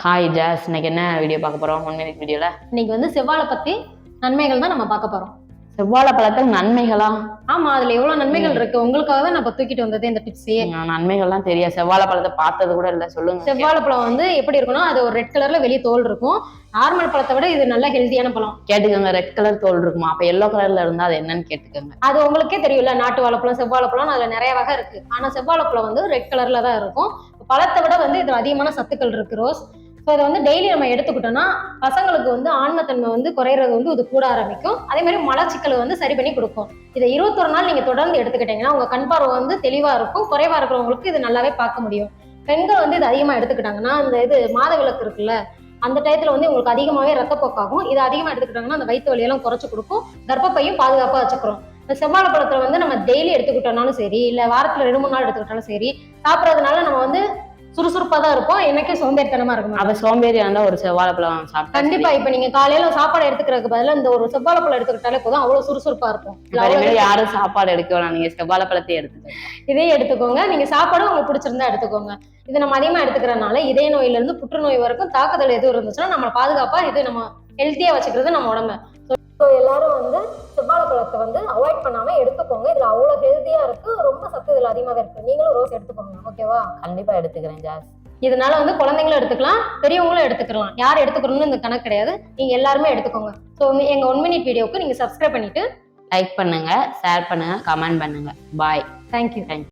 Hi ஜாஸ், இன்னைக்கு என்ன video பார்க்க போறோம்? 1 மினிட் வீடியோல இன்னைக்கு வந்து செவ்வாழை பத்தி நன்மைகள் தான் நம்ம பார்க்க போறோம். செவ்வாழை பழத்தில் நன்மைகளா? ஆமா, அதுல எவ்வளவு நன்மைகள் இருக்கு. உங்களுக்காக தான் நான் தூக்கிட்டு வந்தது இந்த டிப்ஸையே. நன்மைகள்லாம் தெரியாது, செவ்வாழை பழத்தை பார்த்தது கூட இல்ல. சொல்லுங்க. செவ்வாழை பழம் வந்து எப்படி இருக்கும்னா, அது ஒரு ரெட் கலர்ல வெளியே தோல் இருக்கும். நார்மல் பழத்தை விட இது நல்ல ஹெல்தியான பழம். கேட்டுக்கோங்க, ரெட் கலர் தோல் இருக்குமா? அப்ப எல்லோ கலர்ல இருந்தா அது என்னன்னு கேட்டுக்கோங்க. அது உங்களுக்கே தெரியல, நாட்டு வாழைப்பழம் செவ்வாழைப்பழம் அதுல நிறைய வகை இருக்கு. ஆனா செவ்வாழைப்பழம் வந்து ரெட் கலர்ல தான் இருக்கும். பழத்தை விட வந்து இது அதிகமான சத்துக்கள் இருக்கு ரோஸ். ஸோ இதை வந்து டெய்லி நம்ம எடுத்துக்கிட்டோம்னா பசங்களுக்கு வந்து ஆண்மைத்தன்மை வந்து குறையிறது வந்து இது கூட ஆரம்பிக்கும். அதே மாதிரி மலச்சிக்கலை வந்து சரி பண்ணி கொடுக்கும். இதை 21 நாள் நீங்க தொடர்ந்து எடுத்துக்கிட்டீங்கன்னா உங்க கண் பார்வை வந்து தெளிவா இருக்கும். குறைவா இருக்கிறவங்களுக்கு இது நல்லாவே பார்க்க முடியும். பெண்கள் வந்து இது அதிகமா எடுத்துக்கிட்டாங்கன்னா அந்த இது மாத விளக்கு இருக்குல்ல, அந்த டயத்துல வந்து உங்களுக்கு அதிகமாவே ரத்தப்போக்காகும். இது அதிகமா எடுத்துக்கிட்டாங்கன்னா அந்த வயிற்று வலியெல்லாம் குறைச்சு கொடுக்கும். கர்ப்பப்பையும் பாதுகாப்பா வச்சுக்கிறோம். இந்த செவ்வாழை பழத்துல வந்து நம்ம டெய்லி எடுத்துக்கிட்டோம்னாலும் சரி, இல்ல வாரத்துல 2-3 நாள் எடுத்துக்கிட்டாலும் சரி, சாப்பிட்றதுனால நம்ம வந்து சுறுசுறுப்பா தான் இருக்கும். என்னைக்கும் சோம்பேறித்தனமா இருக்கும். அப்ப சோம்பேறியா இருந்தா ஒரு செவ்வாழைப்பழம் சாப்பிட்டா கண்டிப்பா. இப்ப நீங்க காலையில சாப்பாடு எடுத்துக்கிறதுக்கு பதிலா இந்த ஒரு செவ்வாழைப்பழம் எடுத்துக்கிட்டாலே போதும், அவ்வளவு சுறுசுறுப்பா இருக்கும். யாரும் சாப்பாடு எடுக்க வேணாம், நீங்க செவ்வாழைப்பழத்தை எடுத்துக்கோங்க. இதே எடுத்துக்கோங்க. நீங்க சாப்பாடும் உங்களுக்கு பிடிச்சிருந்தா எடுத்துக்கோங்க. இது நம்ம அதிகமா எடுத்துக்கிறதுனால இதய நோயில இருந்து புற்றுநோய் வரைக்கும் தாக்குதல் எதுவும் இருந்துச்சுன்னா நம்ம பாதுகாப்பா இது நம்ம ஹெல்த்தியா வச்சுக்கிறது நம்ம உடம்ப. எல்லாரும் வந்து செவ்வாழை பழத்தை வந்து அவாய்ட் பண்ணாம எடுத்துக்கோங்க. இதுல அவ்வளவு ஹெல்த்தியா இருக்கு. ரொம்ப சத்து இதுல அதிகமாக இருக்கு. நீங்களும் ரோஸ் எடுத்துக்கோங்க. ஓகேவா? கண்டிப்பா எடுத்துக்கிறேன் ஜாஸ். இதனால வந்து குழந்தைங்களும் எடுத்துக்கலாம், பெரியவங்களும் எடுத்துக்கலாம். யார் எடுத்துக்கணும்னு இந்த கணக்கு கிடையாது. நீங்க எல்லாருமே எடுத்துக்கோங்க. ஸோ எங்க 1 மினிட் வீடியோக்கு நீங்க சப்ஸ்கிரைப் பண்ணிட்டு லைக் பண்ணுங்க, ஷேர் பண்ணுங்க, கமெண்ட் பண்ணுங்க. பாய். தேங்க்யூ.